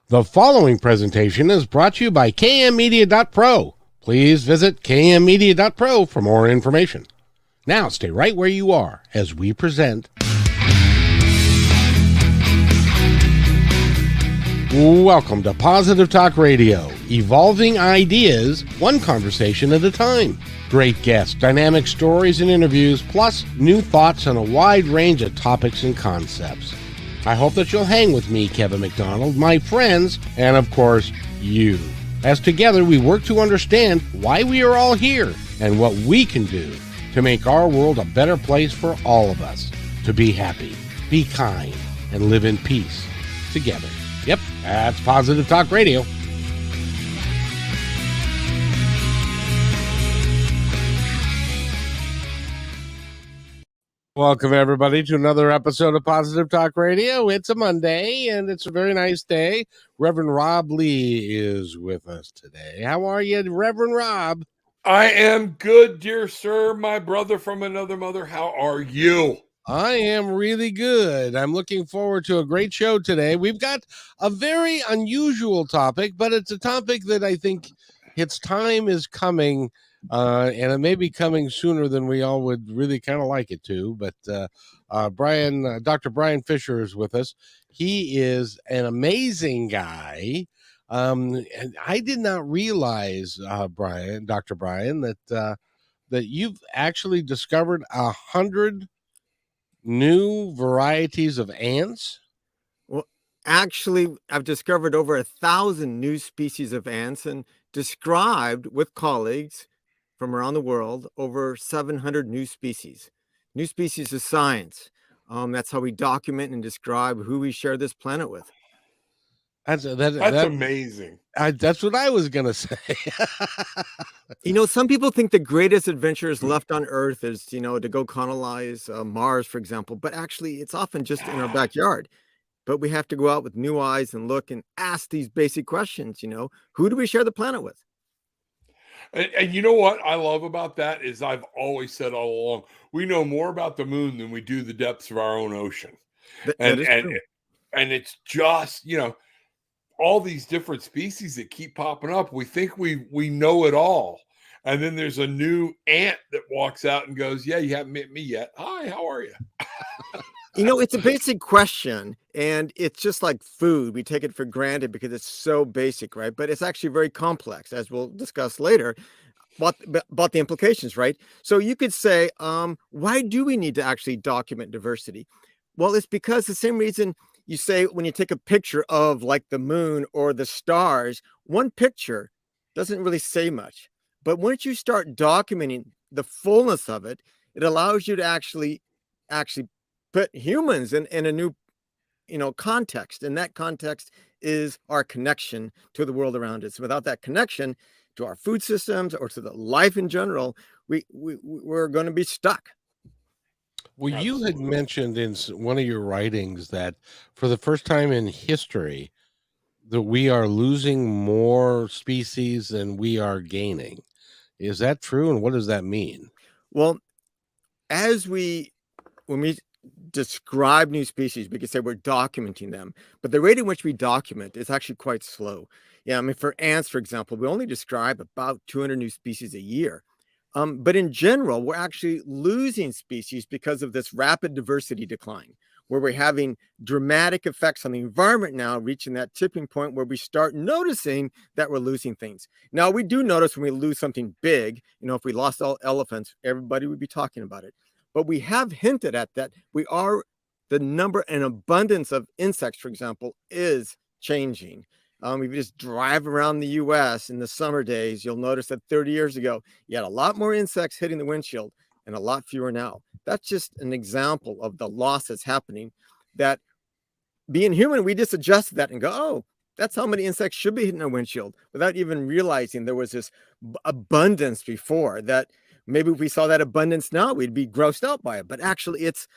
The following presentation is brought to you by kmmedia.pro. Please visit kmmedia.pro for more information. Now stay right where you are as we present. Welcome to Positive Talk Radio, evolving ideas, one conversation at a time. Great guests, dynamic stories and interviews, plus new thoughts on a wide range of topics and concepts. I hope that you'll hang with me, Kevin McDonald, my friends, and of course, you. As together we work to understand why we are all here and what we can do to make our world a better place for all of us. To be happy, be kind, and live in peace together. Yep, that's Positive Talk Radio. Welcome, everybody, to another episode of Positive Talk Radio. It's a Monday, and it's a very nice day. Reverend Rob Lee is with us today. How are you, Reverend Rob? I am good, dear sir, my brother from another mother. How are you? I am really good. I'm looking forward to a great show today. We've got a very unusual topic, but it's a topic that I think its time is coming. And it may be coming sooner than we all would really kind of like it to. But Dr. Brian Fisher is with us. He is an amazing guy. And I did not realize, Dr. Brian, that you've actually discovered 100 new varieties of ants. Well, actually, I've discovered over 1,000 new species of ants and described with colleagues from around the world over 700 new species. New species is science. That's how we document and describe who we share this planet with. That's amazing. That's what I was going to say. You know, some people think the greatest adventures left on Earth is, to go colonize Mars, for example. But actually, it's often just in our backyard. But we have to go out with new eyes and look and ask these basic questions, who do we share the planet with? And you know what I love about that is I've always said all along, we know more about the moon than we do the depths of our own ocean. And it's just, all these different species that keep popping up. We think we know it all. And then there's a new ant that walks out and goes, yeah, you haven't met me yet. Hi, how are you? It's a basic question, and it's just like food. We take it for granted because it's so basic, right? But it's actually very complex, as we'll discuss later, about the implications, right? So you could say, why do we need to actually document diversity? Well, it's because the same reason you say when you take a picture of like the moon or the stars, one picture doesn't really say much. But once you start documenting the fullness of it, it allows you to actually put humans in a new, context. And that context is our connection to the world around us. Without that connection to our food systems or to the life in general, we're going to be stuck. Well, you had mentioned in one of your writings that for the first time in history, that we are losing more species than we are gaining. Is that true? And what does that mean? Well, when we describe new species, we can say we're documenting them, but the rate in which we document is actually quite slow. Yeah, for ants, for example, we only describe about 200 new species a year. But in general, we're actually losing species because of this rapid diversity decline, where we're having dramatic effects on the environment now, reaching that tipping point where we start noticing that we're losing things. Now, we do notice when we lose something big, if we lost all elephants, everybody would be talking about it. But we have hinted at that the number and abundance of insects, for example, is changing. If you just drive around the U.S. in the summer days, you'll notice that 30 years ago, you had a lot more insects hitting the windshield and a lot fewer now. That's just an example of the loss that's happening, that being human, we just adjusted that and go, oh, that's how many insects should be hitting our windshield, without even realizing there was this abundance before, that maybe if we saw that abundance now, we'd be grossed out by it. But actually, it's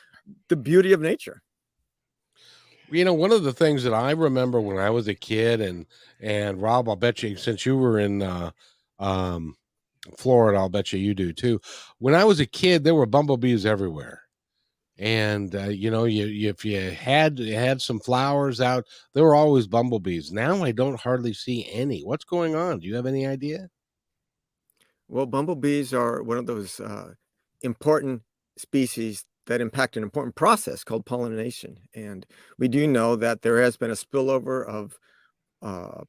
the beauty of nature. One of the things that I remember when I was a kid, and Rob, I'll bet you, since you were in Florida, I'll bet you do too. When I was a kid, there were bumblebees everywhere. And if you had some flowers out, there were always bumblebees. Now I don't hardly see any. What's going on? Do you have any idea? Well, bumblebees are one of those important species that impact an important process called pollination. And we do know that there has been a spillover of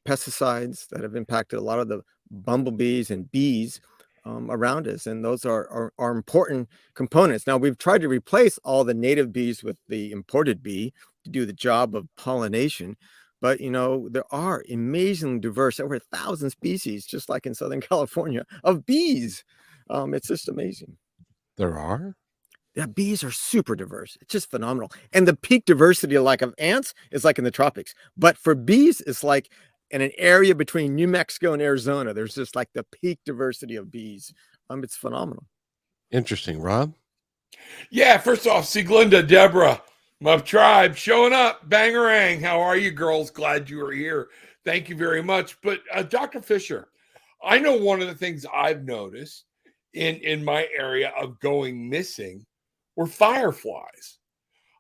pesticides that have impacted a lot of the bumblebees and bees around us. And those are important components. Now, we've tried to replace all the native bees with the imported bee to do the job of pollination. But, there are amazingly diverse, over 1,000 species, just like in Southern California, of bees. It's just amazing. There are? Yeah, bees are super diverse. It's just phenomenal. And the peak diversity like of ants is like in the tropics. But for bees, it's like in an area between New Mexico and Arizona. There's just like the peak diversity of bees. It's phenomenal. Interesting, Rob. Yeah, first off, Sieglinde, Deborah, my tribe showing up. Bangarang. How are you, girls? Glad you are here. Thank you very much. But Dr. Fisher, I know one of the things I've noticed in my area of going missing were fireflies.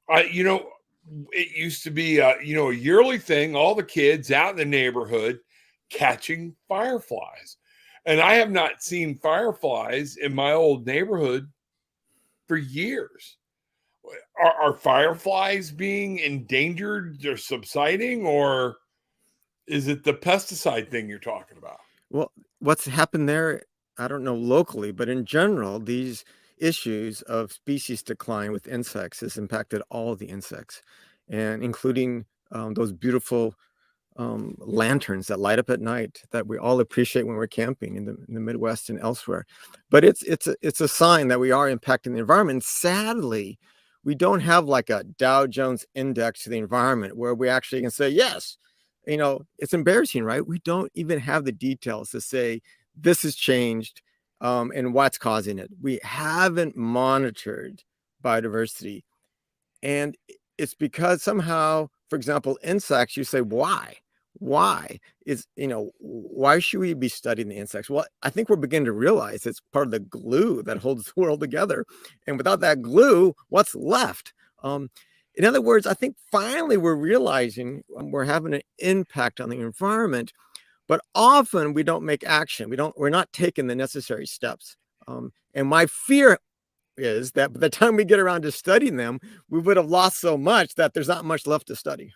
It used to be a yearly thing, all the kids out in the neighborhood catching fireflies. And I have not seen fireflies in my old neighborhood for years. Are fireflies being endangered or subsiding, or is it the pesticide thing you're talking about? Well, what's happened there, I don't know locally, but in general, these issues of species decline with insects has impacted all the insects, and including those beautiful lanterns that light up at night that we all appreciate when we're camping in the Midwest and elsewhere. But it's a sign that we are impacting the environment. Sadly, we don't have like a Dow Jones index to the environment where we actually can say, yes, it's embarrassing, right? We don't even have the details to say this has changed and what's causing it. We haven't monitored biodiversity. And it's because somehow, for example, insects, you say, why? Why why should we be studying the insects? Well, I think we're beginning to realize it's part of the glue that holds the world together. And without that glue, what's left? In other words, I think finally we're realizing we're having an impact on the environment, but often we don't make action. We're not taking the necessary steps. And my fear is that by the time we get around to studying them, we would have lost so much that there's not much left to study.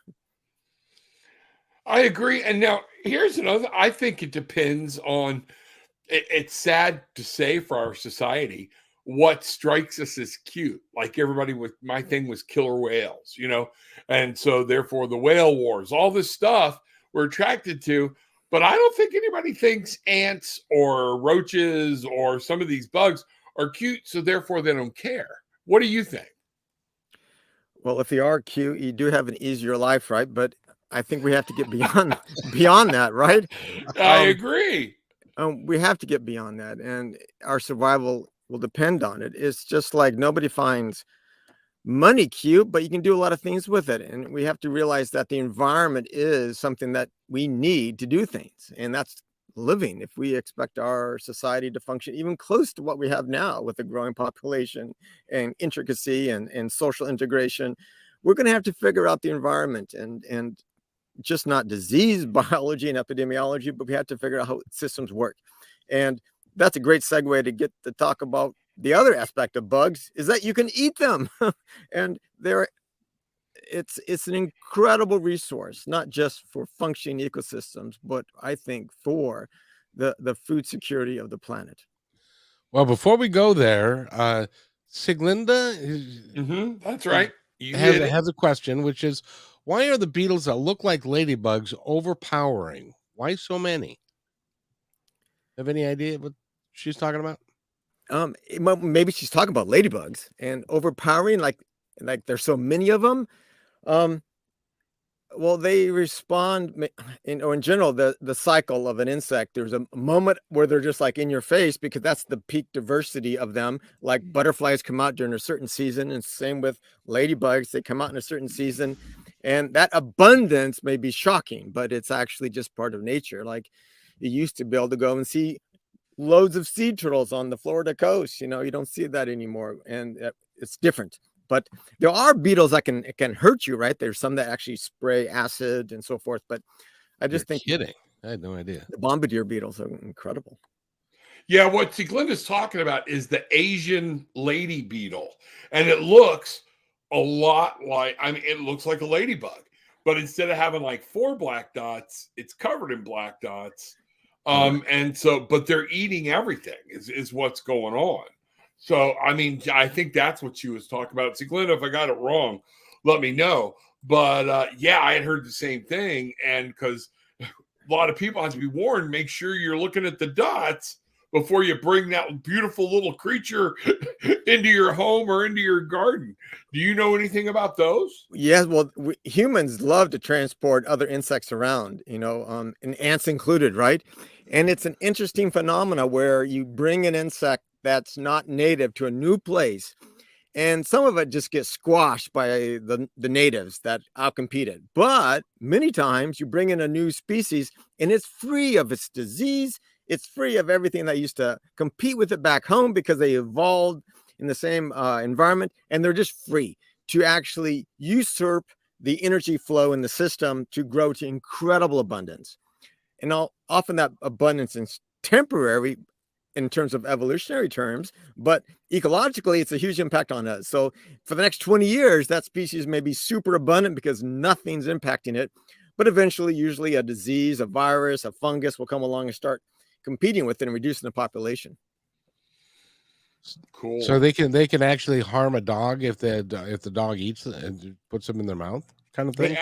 I agree. And now here's another. I think it depends on. It's sad to say for our society what strikes us as cute. Like everybody with my thing was killer whales, and so therefore the whale wars, all this stuff we're attracted to. But I don't think anybody thinks ants or roaches or some of these bugs are cute, so therefore they don't care. What do you think? Well, if they are cute, you do have an easier life, right? But I think we have to get beyond that, right? I agree. We have to get beyond that, and our survival will depend on it. It's just like nobody finds money cute, but you can do a lot of things with it. And we have to realize that the environment is something that we need to do things, and that's living. If we expect our society to function even close to what we have now with a growing population and intricacy and social integration, we're going to have to figure out the environment and just not disease biology and epidemiology, but we have to figure out how systems work. And that's a great segue to get to talk about the other aspect of bugs, is that you can eat them. And it's an incredible resource, not just for functioning ecosystems, but I think for the food security of the planet. Well, before we go there, Mm-hmm, that's right. Has a question, which is, why are the beetles that look like ladybugs overpowering? Why so many? Have any idea what she's talking about? Maybe she's talking about ladybugs and overpowering, like there's so many of them. Well, they respond in general, the cycle of an insect. There's a moment where they're just like in your face because that's the peak diversity of them. Like butterflies come out during a certain season, and same with ladybugs, they come out in a certain season. And that abundance may be shocking, but it's actually just part of nature. Like you used to be able to go and see loads of sea turtles on the Florida coast. You don't see that anymore, and it's different. But there are beetles that can hurt you, right? There's some that actually spray acid and so forth. But I just think kidding. I had no idea. The bombardier beetles are incredible. Yeah, what Glenda's talking about is the Asian lady beetle. And it looks a lot like, I mean, it looks like a ladybug. But instead of having like 4 black dots, it's covered in black dots. And so, but they're eating everything is what's going on. So, I mean, I think that's what she was talking about. See, Glenda, if I got it wrong, let me know. But yeah, I had heard the same thing. And because a lot of people have to be warned, make sure you're looking at the dots before you bring that beautiful little creature into your home or into your garden. Do you know anything about those? Yes, well, humans love to transport other insects around, and ants included, right? And it's an interesting phenomena where you bring an insect that's not native to a new place, and some of it just gets squashed by the natives that outcompete it. But many times you bring in a new species and it's free of its disease. It's free of everything that used to compete with it back home because they evolved in the same environment, and they're just free to actually usurp the energy flow in the system to grow to incredible abundance. And often that abundance is temporary in terms of evolutionary terms, but ecologically, it's a huge impact on us. So for the next 20 years, that species may be super abundant because nothing's impacting it. But eventually, usually a disease, a virus, a fungus will come along and start competing with it and reducing the population. Cool. So they can actually harm a dog if the dog eats it and puts them in their mouth, kind of thing.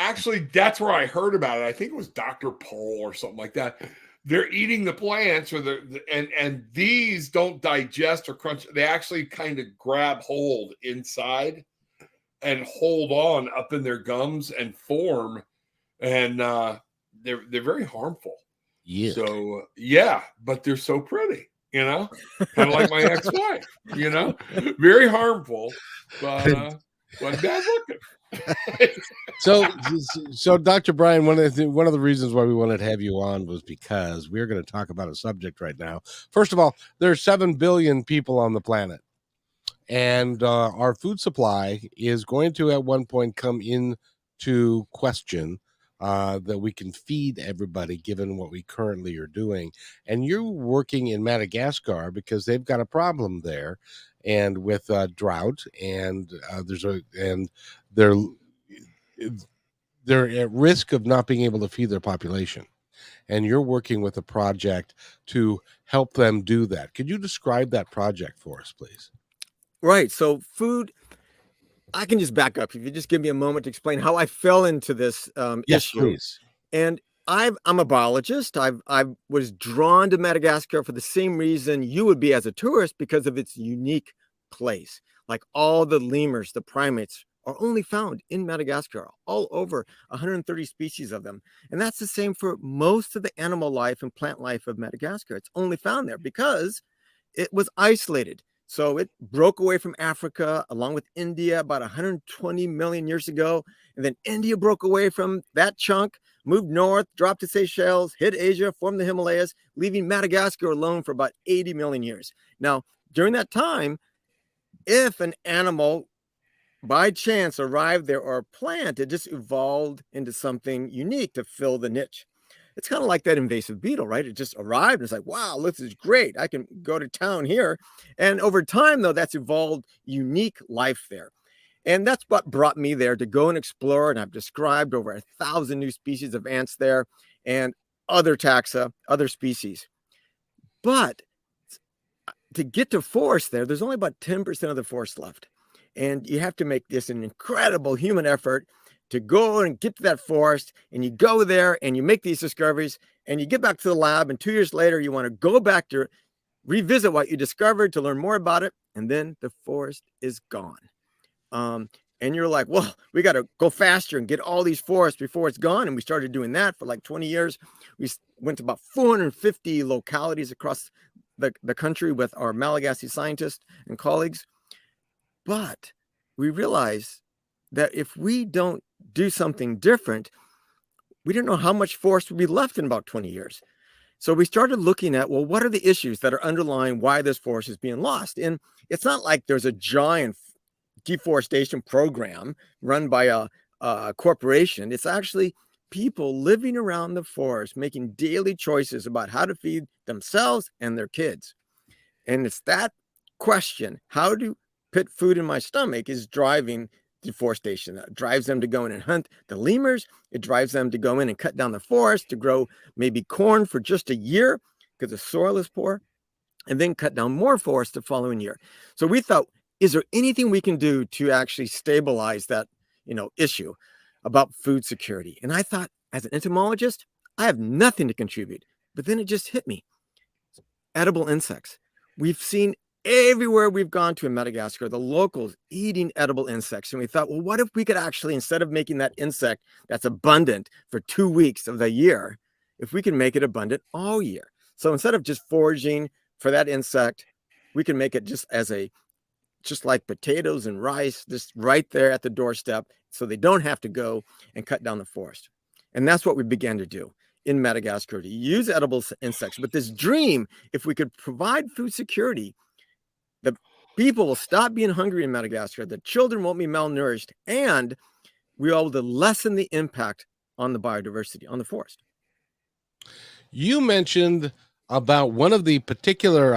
That's where I heard about it. I think it was Dr. Pole or something like that. They're eating the plants, or and these don't digest or crunch. They actually kind of grab hold inside and hold on up in their gums and form, and they're very harmful. Yeah. So yeah, but they're so pretty, kind of like my ex-wife, very harmful, but bad looking. So Dr. Brian, one of the reasons why we wanted to have you on was because we're going to talk about a subject right now. First of all, there are 7 billion people on the planet, and our food supply is going to at one point come into question, that we can feed everybody given what we currently are doing. And you're working in Madagascar because they've got a problem there, and with drought, and they're at risk of not being able to feed their population. And you're working with a project to help them do that. Could you describe that project for us, please? Right. So food, I can just back up. If you just give me a moment to explain how I fell into this issue. Please. And I'm a biologist. I was drawn to Madagascar for the same reason you would be as a tourist, because of its unique place. Like all the lemurs, the primates, are only found in Madagascar, all over 130 species of them. And that's the same for most of the animal life and plant life of Madagascar. It's only found there because it was isolated. So it broke away from Africa along with India about 120 million years ago. And then India broke away from that chunk, moved north, dropped to Seychelles, hit Asia, formed the Himalayas, leaving Madagascar alone for about 80 million years. Now, during that time, if an animal by chance arrived there, or a plant, it just evolved into something unique to fill the niche. It's kind of like that invasive beetle, right? It just arrived and it's like, wow, this is great. I can go to town here. And over time, though, that's evolved unique life there. And that's what brought me there to go and explore. And I've described over 1,000 new species of ants there and other taxa, other species. But to get to forest there's only about 10% of the forest left. And you have to make this an incredible human effort to go and get to that forest, and you go there and you make these discoveries, and you get back to the lab, and 2 years later, you want to go back to revisit what you discovered to learn more about it, and then the forest is gone. And you're like, well, we got to go faster and get all these forests before it's gone. And we started doing that for like 20 years. We went to about 450 localities across the country with our Malagasy scientists and colleagues. But we realized that if we don't do something different, we don't know how much forest will be left in about 20 years. So we started looking at, well, what are the issues that are underlying why this forest is being lost? And it's not like there's a giant deforestation program run by a corporation. It's actually people living around the forest making daily choices about how to feed themselves and their kids. And it's that question, how to put food in my stomach, is driving deforestation. That drives them to go in and hunt the lemurs. It drives them to go in and cut down the forest to grow maybe corn for just a year because the soil is poor, and then cut down more forest the following year. So we thought, is there anything we can do to actually stabilize that, issue about food security? And I thought, as an entomologist, I have nothing to contribute. But then it just hit me. Edible insects. We've seen everywhere we've gone to in Madagascar, the locals eating edible insects. And we thought, well, what if we could actually, instead of making that insect that's abundant for 2 weeks of the year, if we can make it abundant all year? So instead of just foraging for that insect, we can make it just like potatoes and rice, just right there at the doorstep, so they don't have to go and cut down the forest. And that's what we began to do in Madagascar, to use edible insects. But this dream, if we could provide food security, the people will stop being hungry in Madagascar, the children won't be malnourished, and we will lessen the impact on the biodiversity, on the forest. You mentioned about one of the particular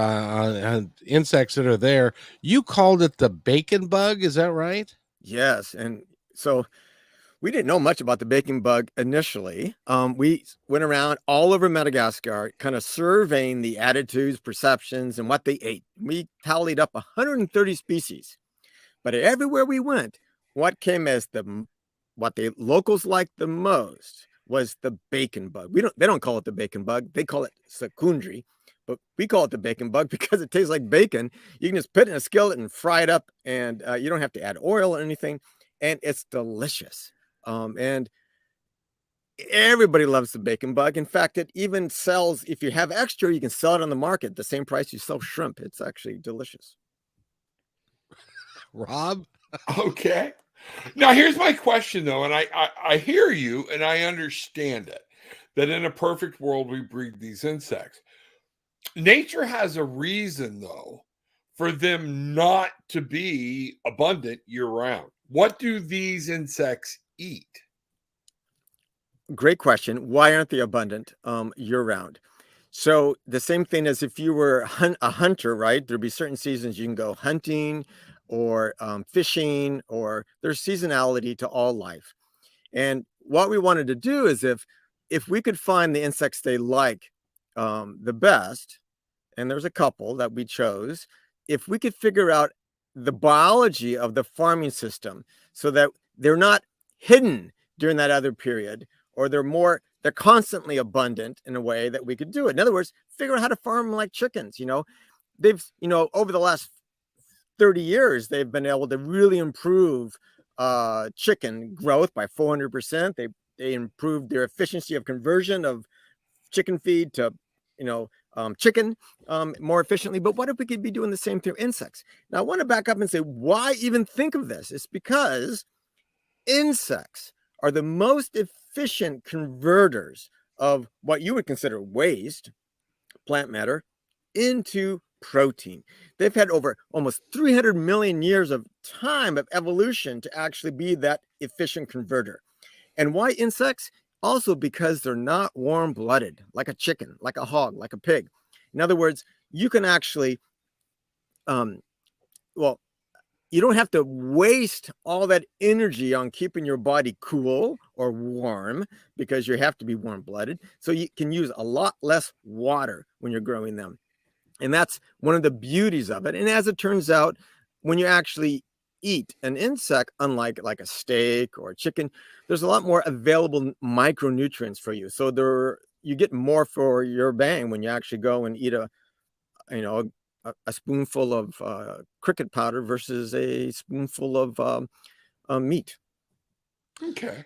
insects that are there. You called it the bacon bug. Is that right? Yes. And so we didn't know much about the bacon bug initially. We went around all over Madagascar, kind of surveying the attitudes, perceptions, and what they ate. We tallied up 130 species. But everywhere we went, what came as what the locals liked the most was the bacon bug. They don't call it the bacon bug. They call it secundri, but we call it the bacon bug because it tastes like bacon. You can just put it in a skillet and fry it up, and you don't have to add oil or anything. And it's delicious. And everybody loves the bacon bug. In fact, it even sells, if you have extra, you can sell it on the market the same price you sell shrimp. It's actually delicious. Rob? Okay. Now, here's my question, though, and I hear you and I understand it, that in a perfect world, we breed these insects. Nature has a reason, though, for them not to be abundant year-round. What do these insects eat? Great question. Why aren't they abundant year-round? So the same thing as if you were a hunter, right? There'd be certain seasons you can go hunting or fishing, or there's seasonality to all life. And what we wanted to do is if we could find the insects they like the best, and there's a couple that we chose, if we could figure out the biology of the farming system so that they're not hidden during that other period, or they're constantly abundant in a way that we could do it. In other words, figure out how to farm them like chickens. They've, over the last 30 years, they've been able to really improve chicken growth by 400%. They improved their efficiency of conversion of chicken feed to, chicken more efficiently. But what if we could be doing the same through insects? Now, I want to back up and say, why even think of this? It's because insects are the most efficient converters of what you would consider waste, plant matter, into protein. They've had over almost 300 million years of time of evolution to actually be that efficient converter. And why insects? Also because they're not warm-blooded, like a chicken, like a hog, like a pig. In other words, you can actually, you don't have to waste all that energy on keeping your body cool or warm because you have to be warm-blooded. So you can use a lot less water when you're growing them. And that's one of the beauties of it. And as it turns out, when you actually eat an insect, unlike like a steak or a chicken, there's a lot more available micronutrients for you. So you get more for your bang when you actually go and eat a spoonful of cricket powder versus a spoonful of meat. Okay.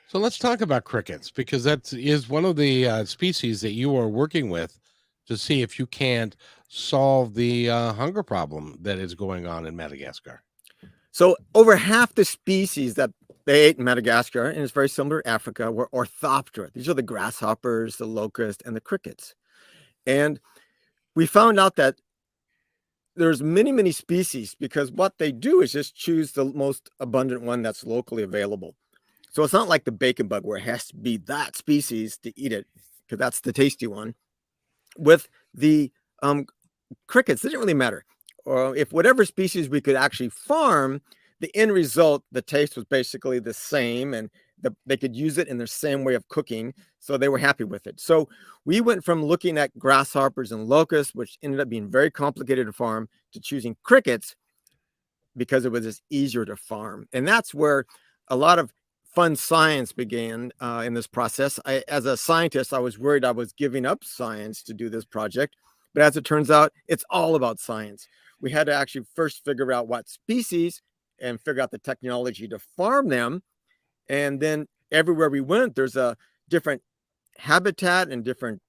So let's talk about crickets, because that is one of the species that you are working with to see if you can't solve the hunger problem that is going on in Madagascar. So over half the species that they ate in Madagascar, and it's very similar to Africa, were orthoptera. These are the grasshoppers, the locusts, and the crickets. And we found out that there's many species, because what they do is just choose the most abundant one that's locally available. So it's not like the bacon bug where it has to be that species to eat it, because that's the tasty one. With the crickets, it didn't really matter. Or if whatever species we could actually farm, the end result, the taste was basically the same, and they could use it in their same way of cooking. So they were happy with it. So we went from looking at grasshoppers and locusts, which ended up being very complicated to farm, to choosing crickets because it was just easier to farm. And that's where a lot of fun science began in this process. As a scientist, I was worried I was giving up science to do this project. But as it turns out, it's all about science. We had to actually first figure out what species and figure out the technology to farm them. And then everywhere we went, there's a different habitat and different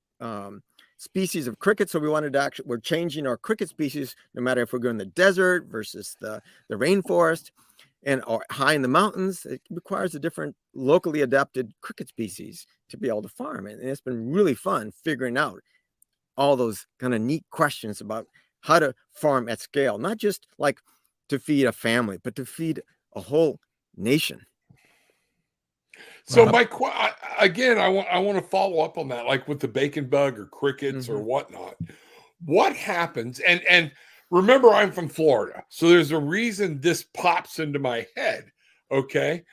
species of crickets. So we wanted to we're changing our cricket species, no matter if we're going in the desert versus the rainforest or high in the mountains. It requires a different locally adapted cricket species to be able to farm. And it's been really fun figuring out all those kind of neat questions about how to farm at scale, not just like to feed a family, but to feed a whole nation. So Mike, again, I want to follow up on that, like with the bacon bug or crickets or whatnot. What happens? And remember, I'm from Florida, so there's a reason this pops into my head. Okay,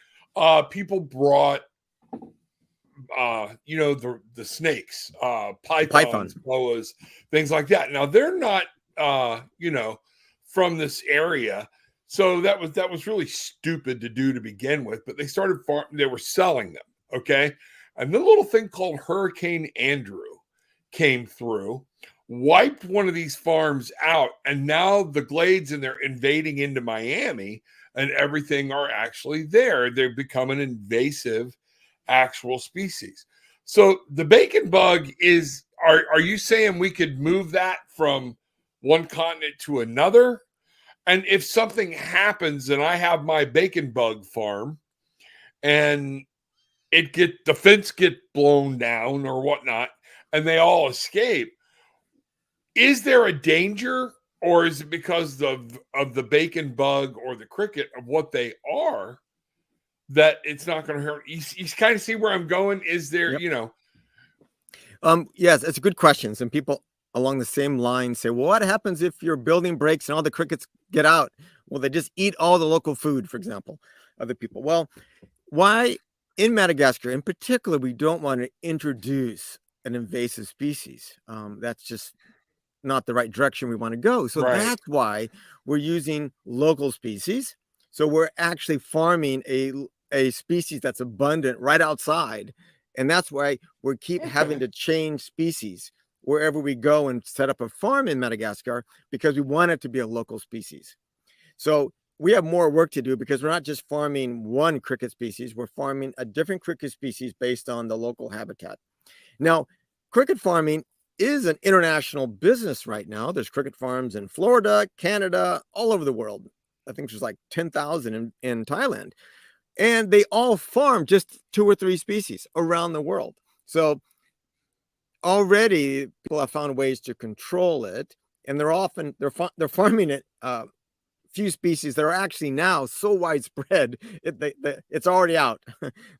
people brought, the snakes, pythons, boas, things like that. Now they're not, from this area. So that was really stupid to do to begin with, but they started they were selling them. Okay. And the little thing called Hurricane Andrew came through, wiped one of these farms out. And now the glades, and they're invading into Miami, and everything are actually there. They've become an invasive actual species. So the bacon bug are you saying we could move that from one continent to another? And if something happens and I have my bacon bug farm and the fence get blown down or whatnot, and they all escape, is there a danger, or is it because of the bacon bug or the cricket of what they are that it's not going to hurt? You kind of see where I'm going. Is there, Yes, it's a good question. Some people along the same line say, well, what happens if your building breaks and all the crickets get out? Well, they just eat all the local food, for example, other people. Well, why in Madagascar in particular, we don't want to introduce an invasive species. That's just not the right direction we want to go. So that's why we're using local species. So we're actually farming a species that's abundant right outside. And that's why we keep having to change species wherever we go and set up a farm in Madagascar, because we want it to be a local species. So we have more work to do, because we're not just farming one cricket species, we're farming a different cricket species based on the local habitat. Now, cricket farming is an international business right now. There's cricket farms in Florida, Canada, all over the world. I think there's like 10,000 in Thailand. And they all farm just 2 or 3 species around the world. So already people have found ways to control it, and they're farming it few species that are actually now so widespread it's already out.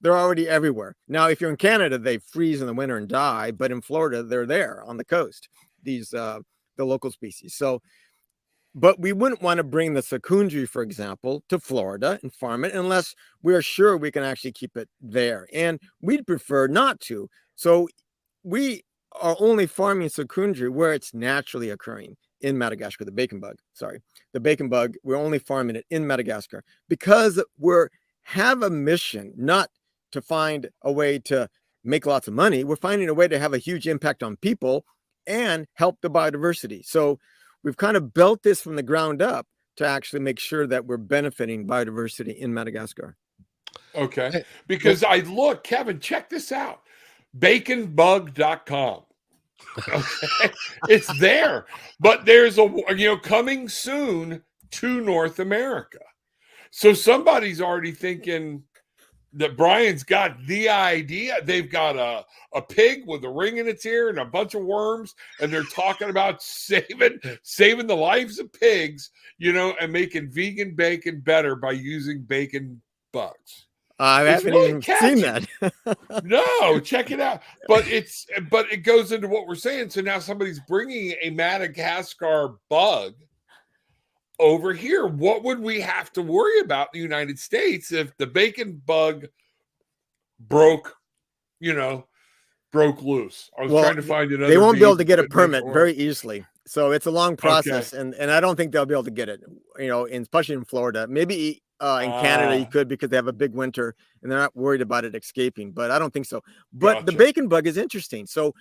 They're already everywhere. Now if you're in Canada, they freeze in the winter and die, but in Florida they're there on the coast, these the local species. So but we wouldn't want to bring the secundri, for example, to Florida and farm it unless we are sure we can actually keep it there, and we'd prefer not to. So we are only farming secundri where it's naturally occurring in Madagascar. The bacon bug, we're only farming it in Madagascar because we have a mission not to find a way to make lots of money. We're finding a way to have a huge impact on people and help the biodiversity. So we've kind of built this from the ground up to actually make sure that we're benefiting biodiversity in Madagascar. Okay. Because Kevin, check this out. Baconbug.com. Okay. It's there. But there's coming soon to North America. So somebody's already thinking, that Brian's got the idea. They've got a pig with a ring in its ear and a bunch of worms, and they're talking about saving the lives of pigs, and making vegan bacon better by using bacon bugs. I haven't really even catchy. seen that. No, check it out. But it goes into what we're saying. So now somebody's bringing a Madagascar bug over here. What would we have to worry about in the United States if the bacon bug broke loose? I was trying to find another. They won't be able to get a permit very easily. So it's a long process, okay. and I don't think they'll be able to get it, especially in Florida. Maybe in Canada you could, because they have a big winter and they're not worried about it escaping, but I don't think so. But Gotcha. The bacon bug is interesting. So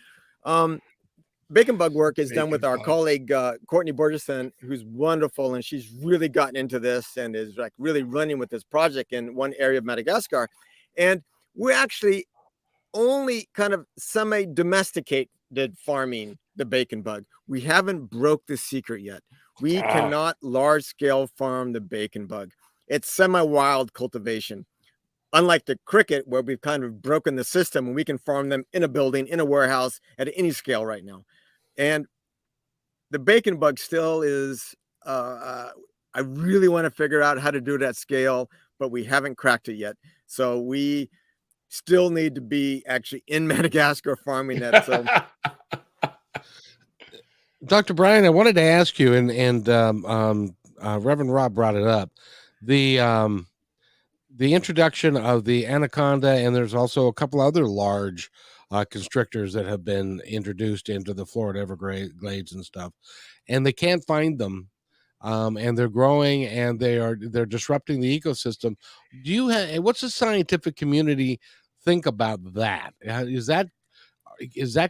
bacon bug work is done with our colleague Courtney Borgeson, who's wonderful, and she's really gotten into this and is like really running with this project in one area of Madagascar. And we actually only kind of semi-domesticated farming the bacon bug. We haven't broke the secret yet. We cannot large-scale farm the bacon bug. It's semi-wild cultivation. Unlike the cricket, where we've kind of broken the system and we can farm them in a building, in a warehouse, at any scale right now. And the bacon bug still is, I really want to figure out how to do it at scale, but we haven't cracked it yet. So we still need to be actually in Madagascar farming that. So, Dr. Brian, I wanted to ask you, and Reverend Rob brought it up, the introduction of the anaconda, and there's also a couple other large constrictors that have been introduced into the Florida Everglades and stuff, and they can't find them, and they're growing, and they're disrupting the ecosystem. What's the scientific community think about that? Is that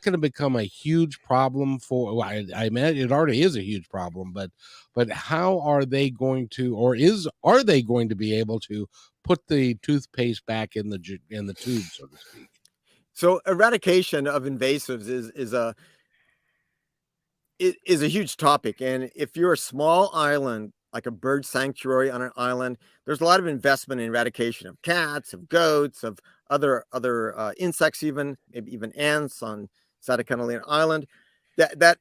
going to become a huge problem for? Well, I imagine it already is a huge problem, but how are they going to, are they going to be able to put the toothpaste back in the tube, so to speak? So eradication of invasives is a huge topic. And if you're a small island, like a bird sanctuary on an island, there's a lot of investment in eradication of cats, of goats, of other insects, maybe even ants on Santa Catalina Island. That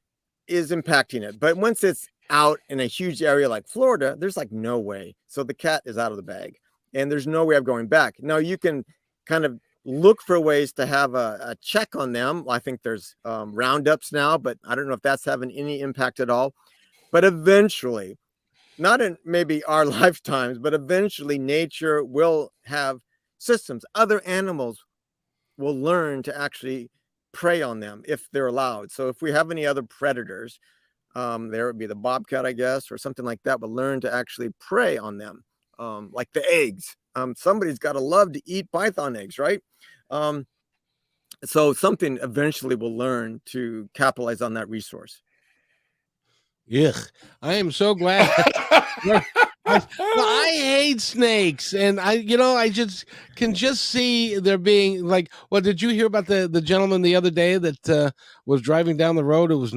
is impacting it. But once it's out in a huge area like Florida, there's like no way. So the cat is out of the bag, and there's no way of going back. Now you can kind of look for ways to have a check on them. I think there's roundups now, but I don't know if that's having any impact at all. But eventually, not in maybe our lifetimes, but eventually nature will have systems. Other animals will learn to actually prey on them if they're allowed. So if we have any other predators, there would be the bobcat, I guess, or something like that, will learn to actually prey on them, like the eggs. Somebody's got to love to eat python eggs, right? So something eventually will learn to capitalize on that resource. Yuck. I am so glad. I hate snakes, and I just can see there being like. Well, did you hear about the gentleman the other day that was driving down the road? It was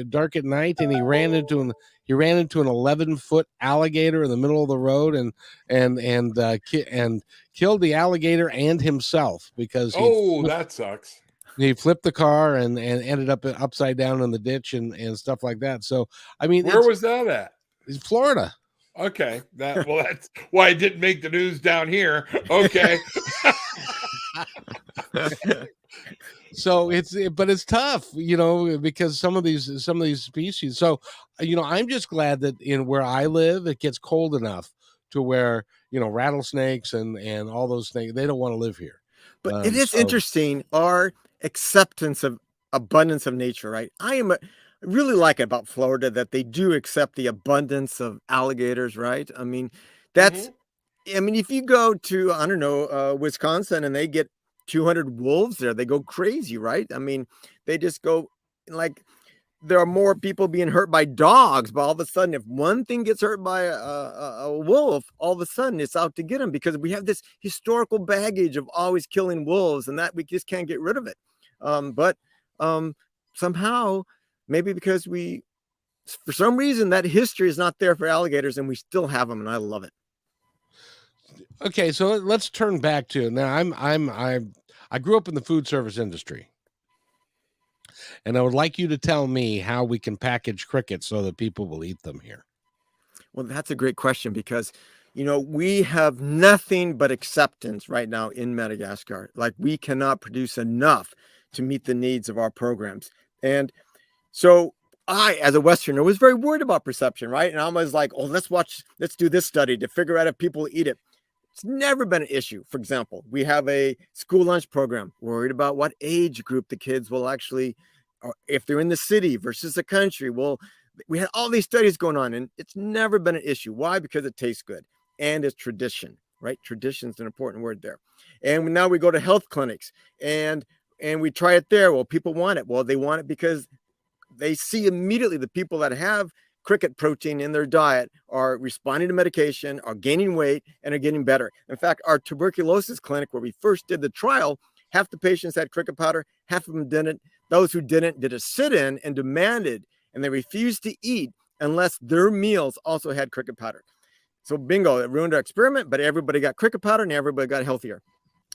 dark at night, and he ran into an 11-foot alligator in the middle of the road, and killed the alligator and himself because that sucks. He flipped the car and ended up upside down in the ditch and stuff like that. So, I mean, where was that at? It's Florida. Okay. That's why it didn't make the news down here. Okay. So but it's tough, because some of these species. So, I'm just glad that in where I live, it gets cold enough to where, rattlesnakes and all those things, they don't want to live here. But it is interesting, our acceptance of abundance of nature, right? I really like it about Florida that they do accept the abundance of alligators, right? I mean, if you go to, I don't know, Wisconsin, and they get 200 wolves there, they go crazy, right? I mean, they just go like, there are more people being hurt by dogs, but all of a sudden, if one thing gets hurt by a wolf, all of a sudden it's out to get them, because we have this historical baggage of always killing wolves, and that we just can't get rid of it. But somehow, maybe because for some reason, that history is not there for alligators, and we still have them, and I love it. Okay, so let's turn back to now. I grew up in the food service industry, and I would like you to tell me how we can package crickets so that people will eat them here. Well, that's a great question because, we have nothing but acceptance right now in Madagascar. Like, we cannot produce enough to meet the needs of our programs. And so I, as a Westerner, was very worried about perception, right? And I was like, oh, let's do this study to figure out if people eat it. It's never been an issue. For example, we have a school lunch program, worried about what age group the kids will actually, or if they're in the city versus the country. Well, we had all these studies going on, and it's never been an issue. Why? Because it tastes good and it's tradition, right? Tradition is an important word there. And now we go to health clinics and we try it there. Well, people want it. Well, they want it because they see immediately the people that have cricket protein in their diet are responding to medication, are gaining weight, and are getting better. In fact, our tuberculosis clinic, where we first did the trial, half the patients had cricket powder, half of them didn't. Those who didn't did a sit-in and demanded, and they refused to eat unless their meals also had cricket powder. So bingo, it ruined our experiment, but everybody got cricket powder and everybody got healthier.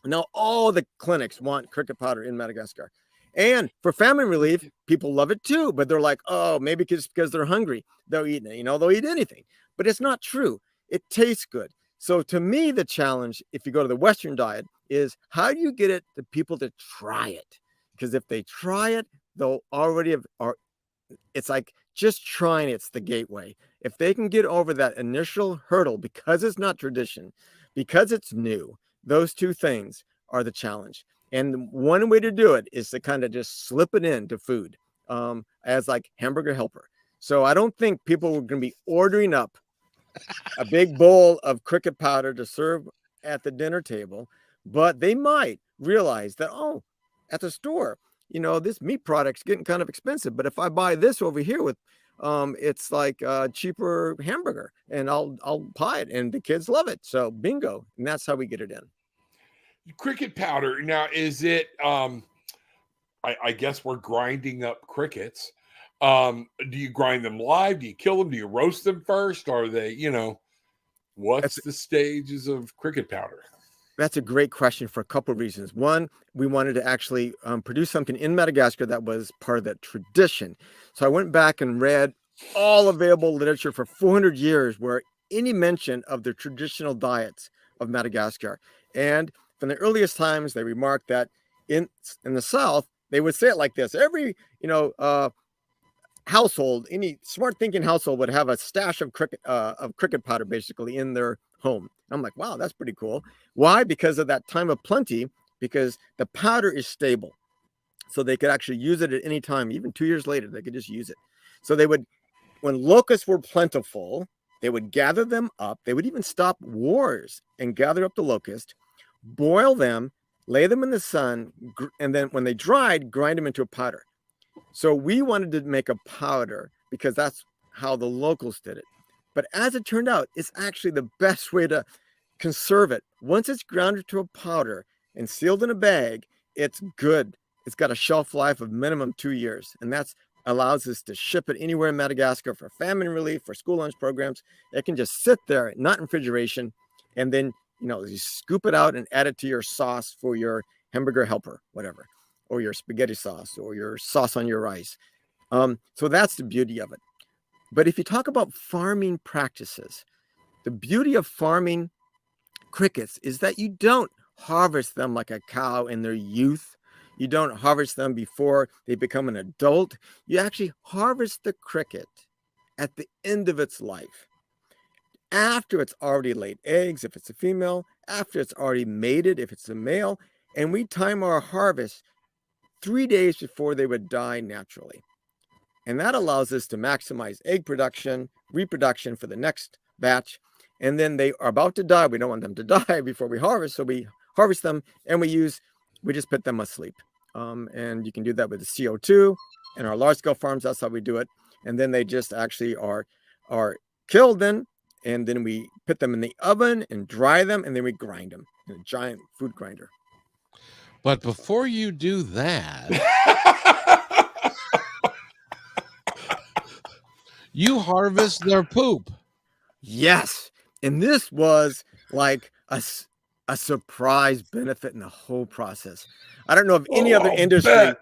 Now all the clinics want cricket powder in Madagascar. And for famine relief, people love it too, but they're like, oh, maybe just because they're hungry, they'll eat it. They'll eat anything. But it's not true. It tastes good. So to me, the challenge, if you go to the Western diet, is how do you get it to people to try it? Because if they try it, they'll already have, or it's like just trying it's the gateway. If they can get over that initial hurdle, because it's not tradition, because it's new, those two things are the challenge. And one way to do it is to kind of just slip it into food as like hamburger helper. So I don't think people are going to be ordering up a big bowl of cricket powder to serve at the dinner table, but they might realize that, oh, at the store, this meat product's getting kind of expensive, but if I buy this over here with, it's like a cheaper hamburger, and I'll buy it, and the kids love it. So bingo, and that's how we get it in. Cricket powder. Now, is it? I guess we're grinding up crickets. Do you grind them live? Do you kill them? Do you roast them first? Are they? What's the stages of cricket powder? That's a great question for a couple of reasons. One, we wanted to actually produce something in Madagascar that was part of that tradition. So I went back and read all available literature for 400 years where any mention of the traditional diets of Madagascar. And from the earliest times, they remarked that in the South, they would say it like this. Every, household, any smart thinking household would have a stash of cricket powder basically in their home. I'm like, wow, that's pretty cool. Why? Because of that time of plenty, because the powder is stable. So they could actually use it at any time, even 2 years later, they could just use it. So they would, when locusts were plentiful, they would gather them up. They would even stop wars and gather up the locust, boil them, lay them in the sun, and then when they dried, grind them into a powder. So we wanted to make a powder because that's how the locals did it. But as it turned out, it's actually the best way to conserve it. Once it's ground to a powder and sealed in a bag, it's good. It's got a shelf life of minimum 2 years. And that allows us to ship it anywhere in Madagascar for famine relief, for school lunch programs. It can just sit there, not in refrigeration. And then, you scoop it out and add it to your sauce for your hamburger helper, whatever, or your spaghetti sauce or your sauce on your rice. So that's the beauty of it. But if you talk about farming practices, the beauty of farming crickets is that you don't harvest them like a cow in their youth. You don't harvest them before they become an adult. You actually harvest the cricket at the end of its life. After it's already laid eggs, if it's a female, after it's already mated, if it's a male, and we time our harvest 3 days before they would die naturally. And that allows us to maximize egg production, reproduction for the next batch. And then they are about to die. We don't want them to die before we harvest. So we harvest them and we just put them asleep. And you can do that with the CO2 and our large scale farms. That's how we do it. And then they just actually are killed then. And then we put them in the oven and dry them. And then we grind them in a giant food grinder. But before you do that, you harvest their poop. Yes. And this was like a surprise benefit in the whole process. I don't know of any Oh, other I'll industry. bet.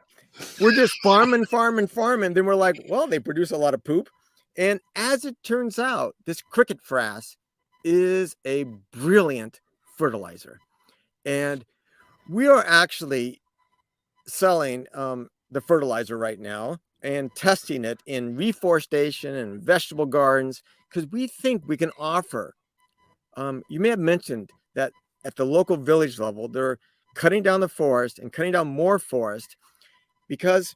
We're just farming. Then we're like, well, they produce a lot of poop. And as it turns out, this cricket frass is a brilliant fertilizer. And we are actually selling the fertilizer right now and testing it in reforestation and vegetable gardens because we think we can offer. You may have mentioned that at the local village level, they're cutting down the forest and cutting down more forest because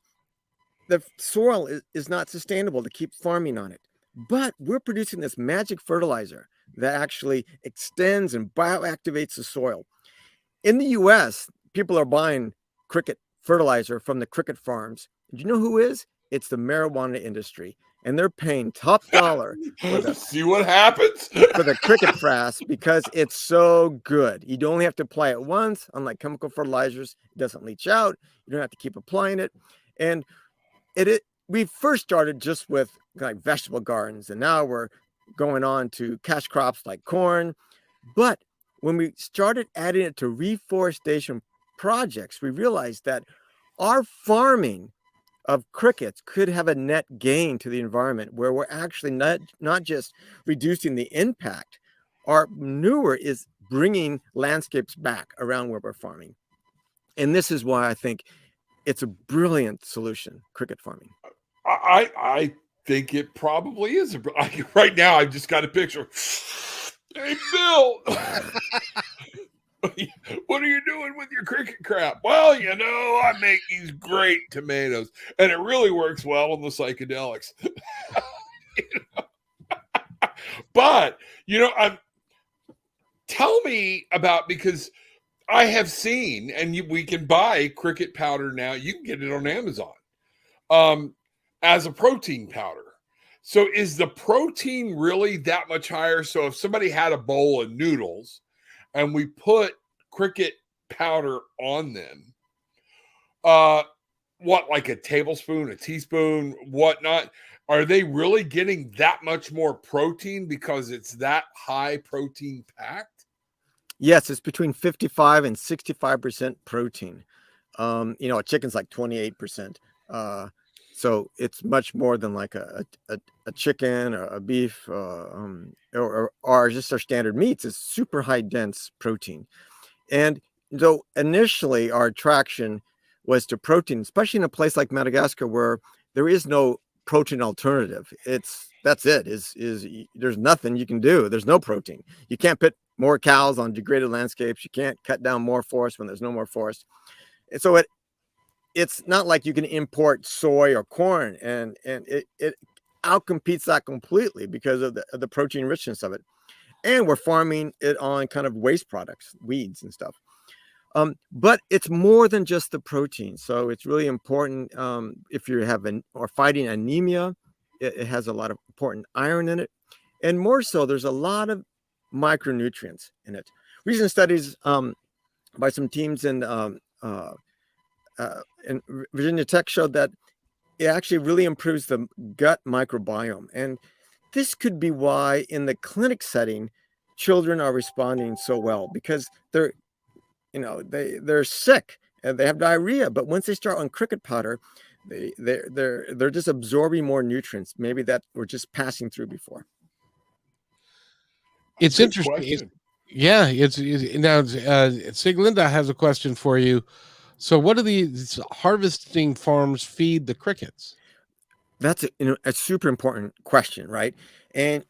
the soil is not sustainable to keep farming on it. But we're producing this magic fertilizer that actually extends and bioactivates the soil. In the US, people are buying cricket fertilizer from the cricket farms. Do you know who is? It's the marijuana industry. And they're paying top dollar for the See what happens? for the cricket frass because it's so good. You only have to apply it once, unlike chemical fertilizers. It doesn't leach out. You don't have to keep applying it. And we first started just with like vegetable gardens, and now we're going on to cash crops like corn. But when we started adding it to reforestation projects, we realized that our farming of crickets could have a net gain to the environment where we're actually not just reducing the impact. Our manure is bringing landscapes back around where we're farming. And this is why I think it's a brilliant solution, cricket farming. I think it probably is. Right now, I've just got a picture. Hey, Bill, what are you doing with your cricket crap? Well, I make these great tomatoes, and it really works well on the psychedelics. But, tell me about, because I have seen, and we can buy cricket powder now. You can get it on Amazon as a protein powder. So is the protein really that much higher? So if somebody had a bowl of noodles and we put cricket powder on them, like a tablespoon, a teaspoon, whatnot, are they really getting that much more protein because it's that high protein packed? Yes, it's between 55 and 65% protein. A chicken's like 28%. So it's much more than like a chicken or a beef or just our standard meats. Is super high dense protein. And so initially our attraction was to protein, especially in a place like Madagascar where there is no protein alternative. That's it. There's nothing you can do. There's no protein. You can't put more cows on degraded landscapes. You can't cut down more forest when there's no more forest. And so it's not like you can import soy or corn, and it outcompetes that completely because of the protein richness of it. And we're farming it on kind of waste products, weeds and stuff. But it's more than just the protein. So it's really important if you have or fighting anemia. It has a lot of important iron in it. And more so, there's a lot of micronutrients in it. Recent studies by some teams in Virginia Tech showed that it actually really improves the gut microbiome. And this could be why in the clinic setting, children are responding so well, because they're sick and they have diarrhea. But once they start on cricket powder, they're just absorbing more nutrients, maybe that were just passing through before. It's Good interesting. question. Now Siglinda has a question for you. So what do these harvesting farms feed the crickets? That's a super important question, right? And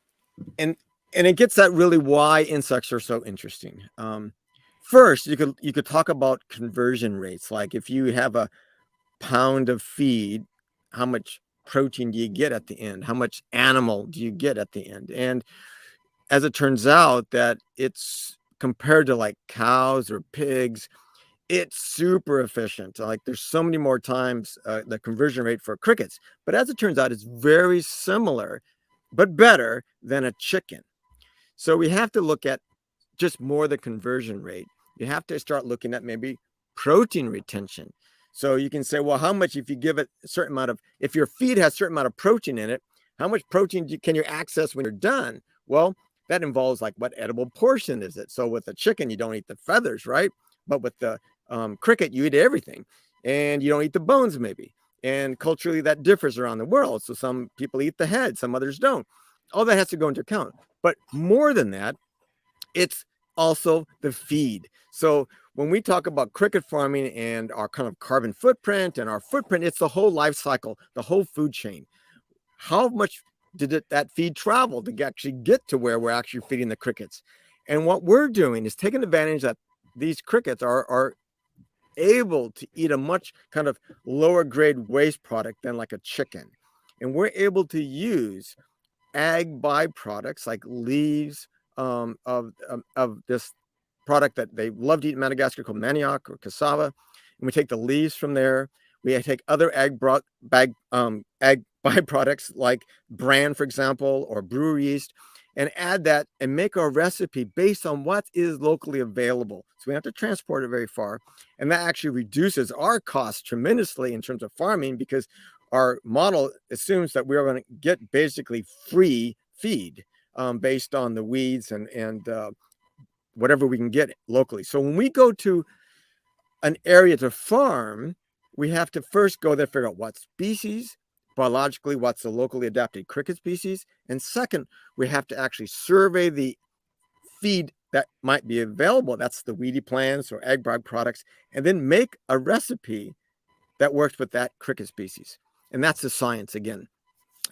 it gets at really why insects are so interesting. First, you could talk about conversion rates. Like if you have a pound of feed, how much protein do you get at the end? How much animal do you get at the end? And as it turns out, that it's compared to like cows or pigs, it's super efficient. Like there's so many more times the conversion rate for crickets. But as it turns out, it's very similar, but better than a chicken. So we have to look at just more the conversion rate. You have to start looking at maybe protein retention. So you can say, well, how much, if you give it a certain amount of, if your feed has a certain amount of protein in it, how much protein can you access when you're done? Well, that involves like what edible portion is it? So with the chicken, you don't eat the feathers, right? But with the cricket, you eat everything, and you don't eat the bones maybe. And culturally, that differs around the world. So some people eat the head, some others don't. All that has to go into account. But more than that, it's also the feed. So when we talk about cricket farming and our kind of carbon footprint and our footprint, it's the whole life cycle, the whole food chain. How much did that feed travel to actually get to where we're actually feeding the crickets? And what we're doing is taking advantage that these crickets are able to eat a much kind of lower grade waste product than like a chicken. And we're able to use ag byproducts like leaves of this product that they love to eat in Madagascar called manioc or cassava. And we take the leaves from there. We take other ag byproducts like bran, for example, or brewer yeast, and add that and make our recipe based on what is locally available. So we don't have to transport it very far. And that actually reduces our costs tremendously in terms of farming, because our model assumes that we are going to get basically free feed based on the weeds and whatever we can get locally. So when we go to an area to farm, we have to first go there, figure out what species, biologically, what's the locally adapted cricket species. And second, we have to actually survey the feed that might be available. That's the weedy plants or ag byproducts, and then make a recipe that works with that cricket species. And that's the science again.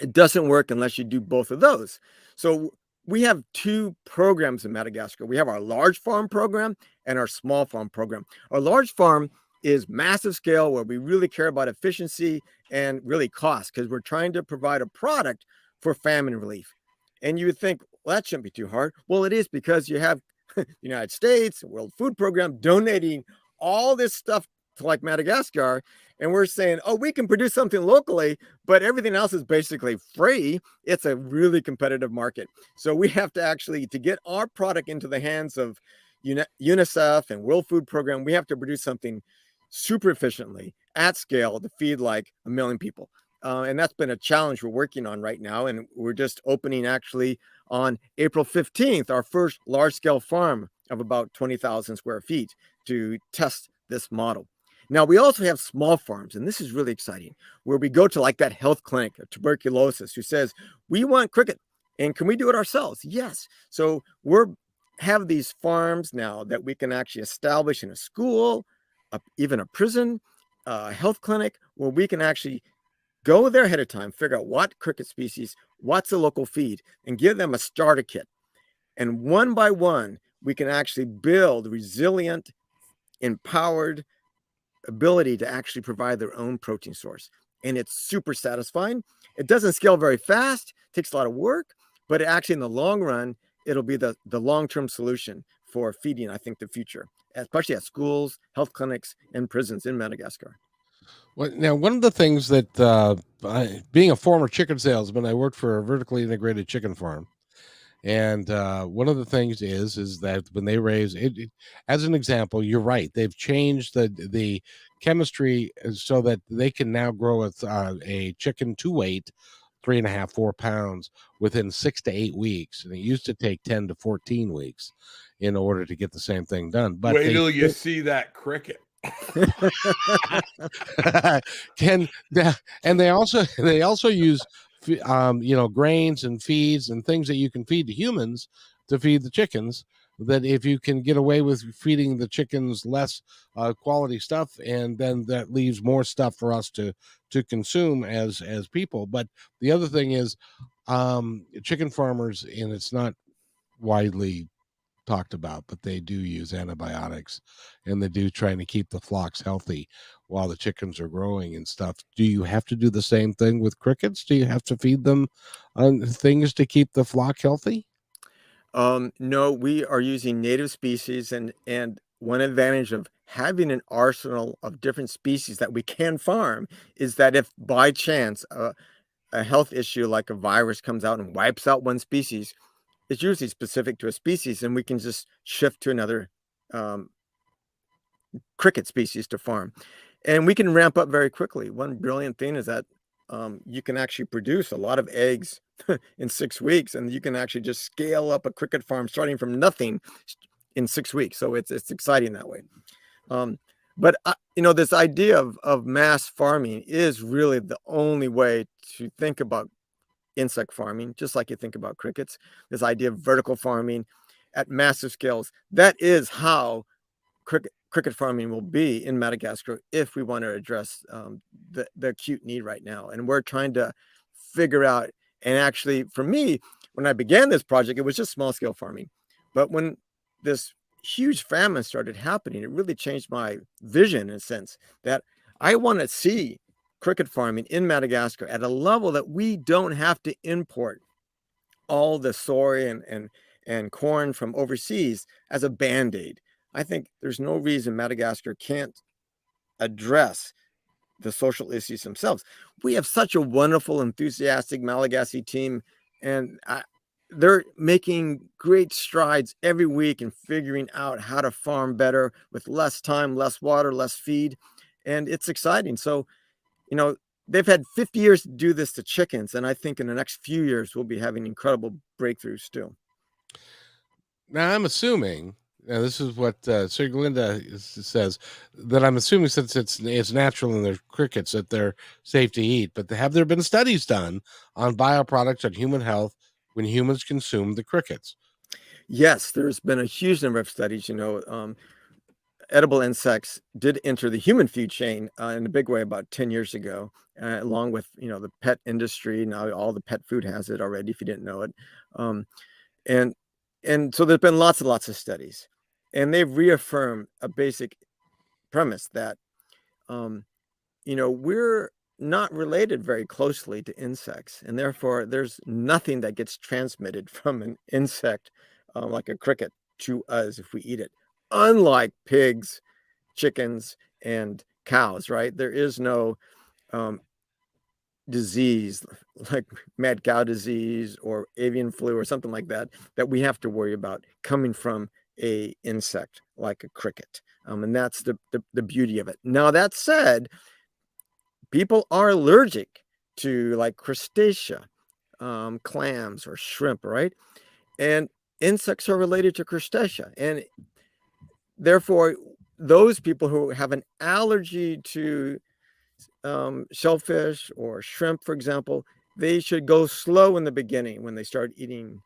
It doesn't work unless you do both of those. So we have two programs in Madagascar. We have our large farm program and our small farm program. Our large farm is massive scale, where we really care about efficiency and really cost, because we're trying to provide a product for famine relief. And you would think, well, that shouldn't be too hard. Well, it is, because you have the United States, World Food Program donating all this stuff to like Madagascar. And we're saying, oh, we can produce something locally, but everything else is basically free. It's a really competitive market. So we have to actually, to get our product into the hands of UNICEF and World Food Program, we have to produce something super efficiently at scale to feed like 1 million people. And that's been a challenge we're working on right now. And we're just opening actually on April 15th, our first large scale farm of about 20,000 square feet to test this model. Now, we also have small farms, and this is really exciting, where we go to like that health clinic of tuberculosis who says, we want cricket, and can we do it ourselves? Yes. So we're have these farms now that we can actually establish in a school, even a prison, a health clinic, where we can actually go there ahead of time, figure out what cricket species, what's the local feed, and give them a starter kit. And one by one, we can actually build resilient, empowered ability to actually provide their own protein source. And it's super satisfying. It doesn't scale very fast, takes a lot of work, but actually in the long run, it'll be the long-term solution for feeding, I think, the future, especially at schools, health clinics, and prisons in Madagascar. Well, now, one of the things that, being a former chicken salesman, I worked for a vertically integrated chicken farm. And one of the things is that when they raise it, as an example, you're right. They've changed the chemistry so that they can now grow a chicken to weight 3.5, 4 pounds within 6 to 8 weeks, and it used to take 10 to 14 weeks in order to get the same thing done. But wait till you see that cricket. And they also use grains and feeds and things that you can feed to humans to feed the chickens, that if you can get away with feeding the chickens less quality stuff, and then that leaves more stuff for us to consume as people. But the other thing is chicken farmers, and it's not widely talked about, but they do use antibiotics, and they do trying to keep the flocks healthy while the chickens are growing and stuff. Do you have to do the same thing with crickets? Do you have to feed them things to keep the flock healthy? No, we are using native species, and one advantage of having an arsenal of different species that we can farm is that if by chance a health issue like a virus comes out and wipes out one species, it's usually specific to a species, and we can just shift to another cricket species to farm. And we can ramp up very quickly. One brilliant thing is that you can actually produce a lot of eggs in 6 weeks, and you can actually just scale up a cricket farm starting from nothing in 6 weeks. So it's exciting that way. But this idea of mass farming is really the only way to think about insect farming, just like you think about crickets. This idea of vertical farming at massive scales, that is how cricket farming will be in Madagascar if we want to address the acute need right now. And we're trying to figure out, and actually for me, when I began this project, it was just small scale farming. But when this huge famine started happening, it really changed my vision in a sense that I want to see cricket farming in Madagascar at a level that we don't have to import all the soy and corn from overseas as a band-aid. I think there's no reason Madagascar can't address the social issues themselves. We have such a wonderful, enthusiastic Malagasy team, and they're making great strides every week in figuring out how to farm better with less time, less water, less feed, and it's exciting. So, they've had 50 years to do this to chickens, and I think in the next few years we'll be having incredible breakthroughs too. Now, I'm assuming, this is what Sir Glinda says, that I'm assuming since it's natural in their crickets that they're safe to eat, but have there been studies done on bioproducts on human health when humans consume the crickets? Yes, there's been a huge number of studies. Edible insects did enter the human food chain in a big way about 10 years ago, along with, the pet industry. Now all the pet food has it already, if you didn't know it. And so there's been lots and lots of studies, and they've reaffirmed a basic premise that, we're not related very closely to insects, and therefore there's nothing that gets transmitted from an insect like a cricket to us if we eat it. Unlike pigs, chickens, and cows, right? There is no disease like mad cow disease or avian flu or something like that we have to worry about coming from a insect like a cricket. And that's the beauty of it. Now, that said, people are allergic to like crustacea, clams or shrimp, right? And insects are related to crustacea, and therefore, those people who have an allergy to shellfish or shrimp, for example, they should go slow in the beginning when they start eating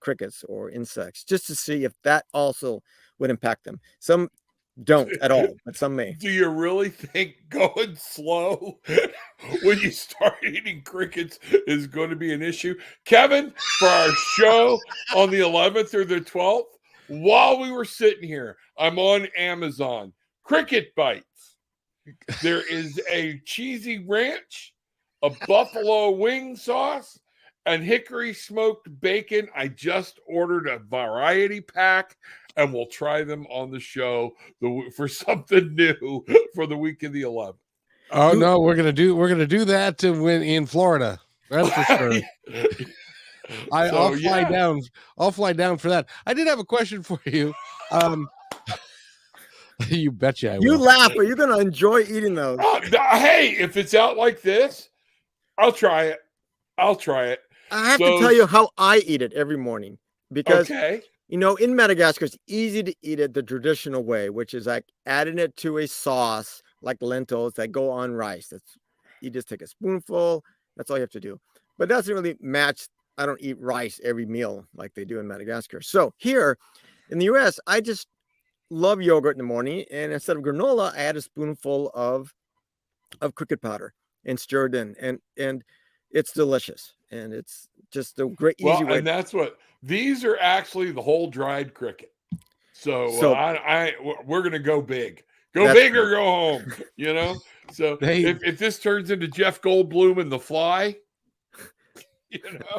crickets or insects, just to see if that also would impact them. Some don't at all, but some may. Do you really think going slow when you start eating crickets is going to be an issue? Kevin, for our show on the 11th or the 12th, while we were sitting here, I'm on Amazon. Cricket bites. There is a cheesy ranch, a buffalo wing sauce, and hickory smoked bacon. I just ordered a variety pack, and we'll try them on the show for something new for the week of the 11th. Oh no, we're gonna do that in Florida. That's for sure. I'll fly down. I'll fly down for that. I did have a question for you. You betcha I will. You laugh, but you're gonna enjoy eating those. Hey, if it's out like this, I'll try it. I have to tell you how I eat it every morning, because in Madagascar it's easy to eat it the traditional way, which is like adding it to a sauce like lentils that go on rice. You just take a spoonful. That's all you have to do. But that doesn't really match. I don't eat rice every meal like they do in Madagascar. So here in the US, I just love yogurt in the morning, and instead of granola, I add a spoonful of cricket powder and stir it in, and it's delicious, and it's just a great easy way. And that's what these are actually, the whole dried cricket. So we're gonna go big. Go big or go home. So if this turns into Jeff Goldblum and The Fly.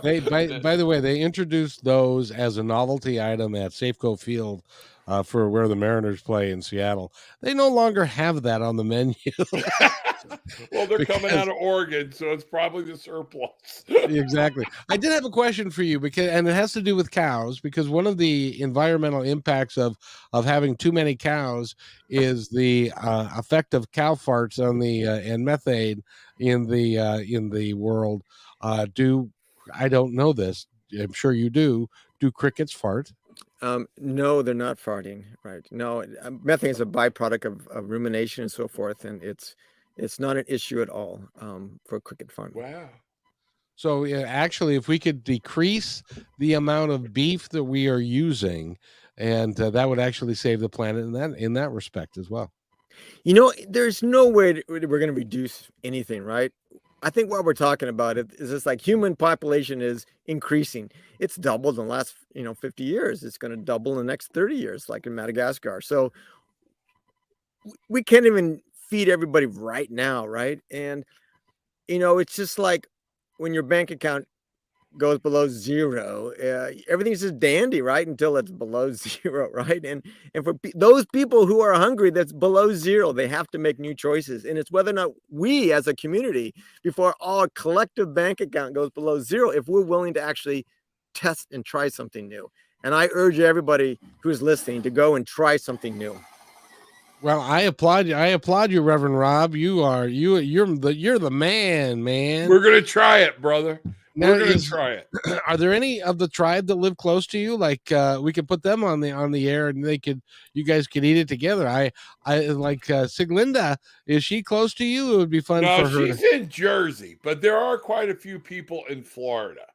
By the way, they introduced those as a novelty item at Safeco Field for where the Mariners play in Seattle. They no longer have that on the menu. Well, they're coming out of Oregon, so it's probably the surplus. Exactly. I did have a question for you, and it has to do with cows, because one of the environmental impacts of having too many cows is the effect of cow farts on the and methane in the world. Do I don't know this. I'm sure you do. Do crickets fart? No, they're not farting, right? No, methane is a byproduct of rumination and so forth, and it's not an issue at all for cricket farming. Wow. So actually, if we could decrease the amount of beef that we are using, and that would actually save the planet in that respect as well. You know, there's no way we're going to reduce anything, right? I think what we're talking about is just like human population is increasing. It's doubled in the last 50 years. It's going to double in the next 30 years, like in Madagascar. So we can't even feed everybody right now, right? And it's just like when your bank account goes below zero, everything's just dandy, right? Until it's below zero, right? And for those people who are hungry, that's below zero, they have to make new choices. And it's whether or not we as a community, before our collective bank account goes below zero, if we're willing to actually test and try something new. And I urge everybody who's listening to go and try something new. Well, I applaud you. I applaud you, Reverend Rob. You're the man. We're gonna try it, brother. We're gonna try it. Are there any of the tribe that live close to you? Like we could put them on the air, and you guys could eat it together. I like Siglinda. Is she close to you? It would be fun for her. She's in Jersey, but there are quite a few people in Florida.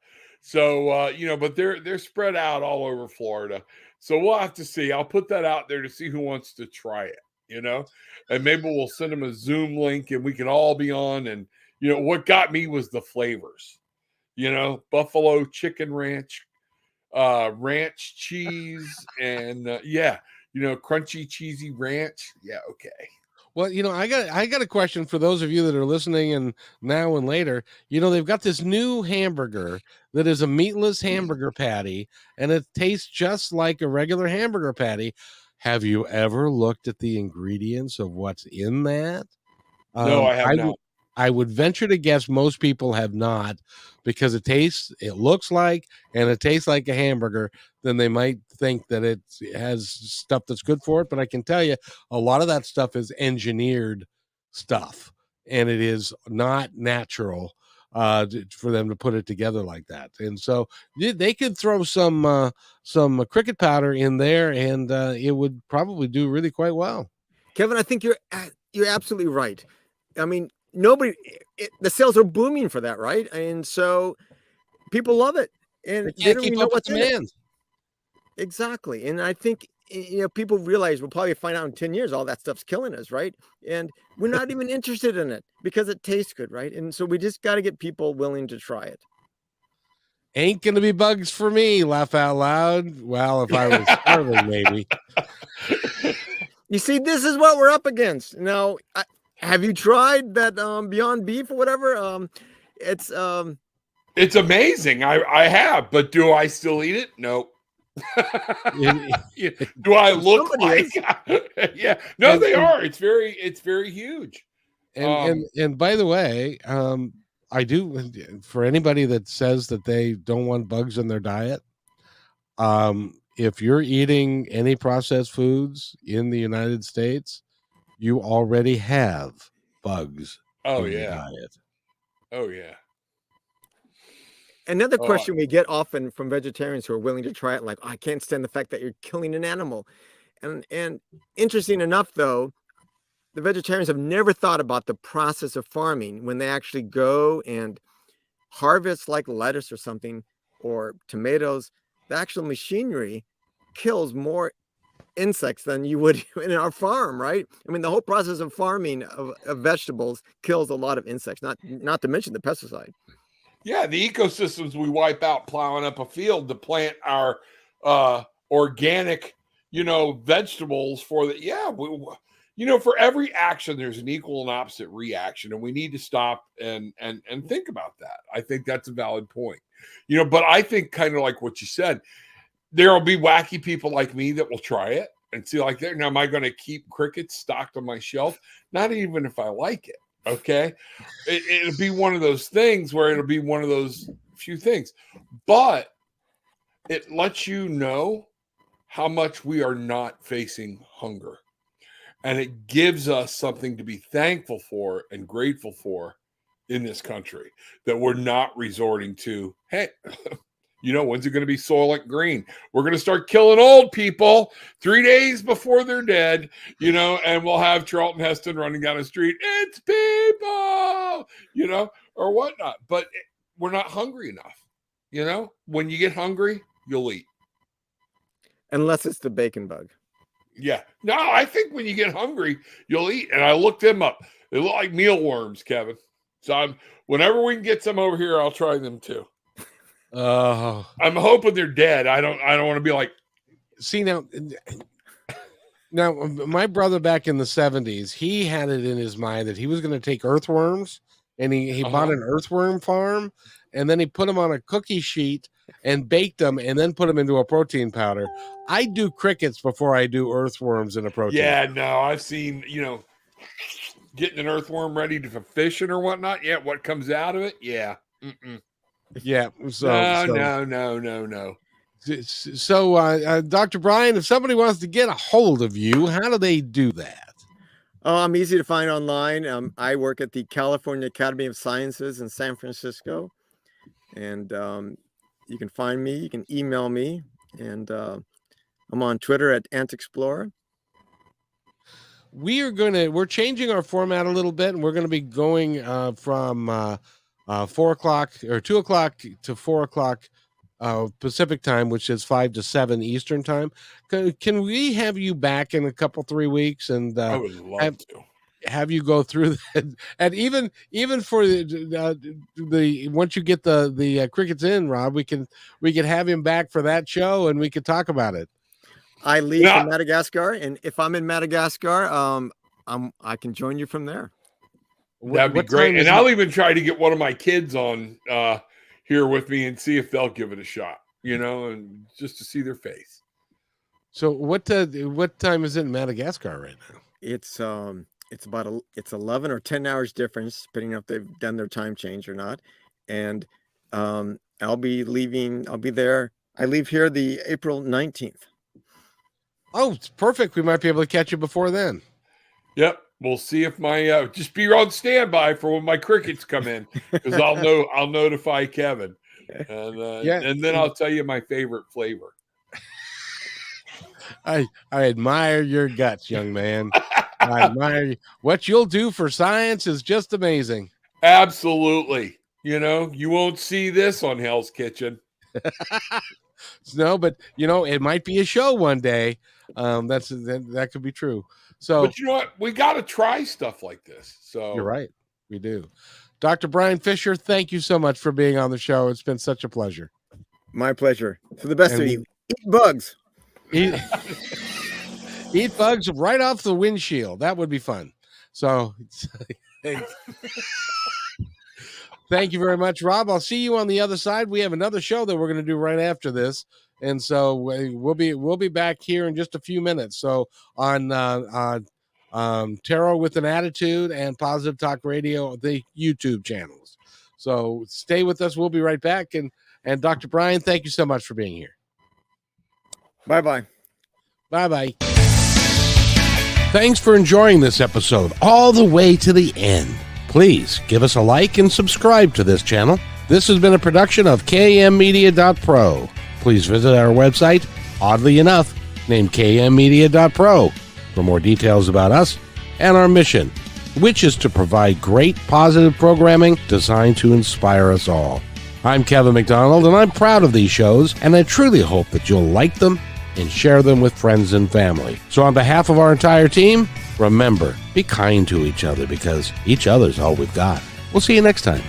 So but they're spread out all over Florida. So we'll have to see. I'll put that out there to see who wants to try it. And maybe we'll send them a Zoom link and we can all be on. And, what got me was the flavors, buffalo chicken ranch, ranch cheese, and crunchy, cheesy ranch. Yeah. Okay. Well, I got a question for those of you that are listening and now and later. They've got this new hamburger that is a meatless hamburger patty, and it tastes just like a regular hamburger patty. Have you ever looked at the ingredients of what's in that? No, I have not. I would venture to guess most people have not, because it looks like, and it tastes like a hamburger. Then they might think that it has stuff that's good for it. But I can tell you, a lot of that stuff is engineered stuff, and it is not natural for them to put it together like that. And so they could throw some cricket powder in there, and it would probably do really quite well. Kevin, I think you're absolutely right. I mean, the sales are booming for that, right? And so people love it, and they don't even know what's in it. Exactly. And I think people realize we'll probably find out in 10 years all that stuff's killing us, right? And we're not even interested in it because it tastes good, right? And so we just got to get people willing to try it. Ain't gonna be bugs for me. Laugh out loud. Well, if I was starving, maybe. You see, this is what we're up against. Now, have you tried that Beyond Beef or whatever? It's amazing. I have, but do I still eat it? No. Do I look like? Yeah, no, they are. It's very huge. And by the way, I do, for anybody that says that they don't want bugs in their diet, if you're eating any processed foods in the United States, you already have bugs in your diet. Oh yeah. Another question we get often from vegetarians who are willing to try it, like, I can't stand the fact that you're killing an animal. And interesting enough, though, the vegetarians have never thought about the process of farming when they actually go and harvest like lettuce or something, or tomatoes. The actual machinery kills more insects than you would in our farm, right? I mean, the whole process of farming of vegetables kills a lot of insects, not to mention the pesticide. Yeah, the ecosystems we wipe out plowing up a field to plant our organic, vegetables for the for every action there's an equal and opposite reaction, and we need to stop and think about that. I think that's a valid point. But I think kind of like what you said, there'll be wacky people like me that will try it and see like that. Now, am I going to keep crickets stocked on my shelf? Not even if I like it. Okay. It'll be one of those things where it'll be one of those few things, but it lets you know how much we are not facing hunger. And it gives us something to be thankful for and grateful for in this country that we're not resorting to, hey, when's it going to be Soylent Green? We're going to start killing old people 3 days before they're dead, and we'll have Charlton Heston running down the street. It's people, or whatnot. But we're not hungry enough. When you get hungry, you'll eat. Unless it's the bacon bug. Yeah. No, I think when you get hungry, you'll eat. And I looked them up. They look like mealworms, Kevin. So whenever we can get some over here, I'll try them too. I'm hoping they're dead. I don't want to be like. See now, my brother back in the 70s, he had it in his mind that he was going to take earthworms, and he bought an earthworm farm, and then he put them on a cookie sheet and baked them, and then put them into a protein powder. I do crickets before I do earthworms in a protein. Yeah, no, I've seen getting an earthworm ready for fishing or whatnot. Yeah, what comes out of it? Yeah. Mm-mm. Yeah. No. So, Dr. Brian, if somebody wants to get a hold of you, how do they do that? Oh, I'm easy to find online. I work at the California Academy of Sciences in San Francisco, and you can find me. You can email me, and I'm on Twitter at AntExplorer. We're changing our format a little bit, and we're going to be going from 4 o'clock or 2 o'clock to 4 o'clock Pacific time, which is 5 to 7 Eastern time. Can we have you back in a couple 3 weeks? And I would love to have you go through that, and even for the once you get the crickets in, Rob, we can have him back for that show, and we could talk about it. I leave for Madagascar, and if I'm in Madagascar, I can join you from there. That'd be great. And I'll even try to get one of my kids on here with me and see if they'll give it a shot, and just to see their face. So what time is it in Madagascar right now? It's 11 or 10 hours difference, depending on if they've done their time change or not. And I'll be there. I leave here the April 19th. Oh, it's perfect. We might be able to catch you before then. Yep. We'll see if my just be on standby for when my crickets come in, because I'll notify Kevin, and then I'll tell you my favorite flavor. I admire your guts, young man. I admire you. What you'll do for science is just amazing. Absolutely. You won't see this on Hell's Kitchen. No, but it might be a show one day. That could be true. So, but you know what? We got to try stuff like this. So you're right. We do. Dr. Brian Fisher, thank you so much for being on the show. It's been such a pleasure. My pleasure. For the best of you, eat bugs. Eat bugs right off the windshield. That would be fun. So thank you very much, Rob. I'll see you on the other side. We have another show that we're going to do right after this. And so we'll be back here in just a few minutes. So on Tarot with an Attitude and Positive Talk Radio, the YouTube channels. So stay with us. We'll be right back. And Dr. Brian, thank you so much for being here. Bye-bye. Bye-bye. Thanks for enjoying this episode all the way to the end. Please give us a like and subscribe to this channel. This has been a production of kmmedia.pro. Please visit our website, oddly enough, named kmmedia.pro, for more details about us and our mission, which is to provide great positive programming designed to inspire us all. I'm Kevin McDonald, and I'm proud of these shows, and I truly hope that you'll like them and share them with friends and family. So on behalf of our entire team, remember, be kind to each other, because each other's all we've got. We'll see you next time.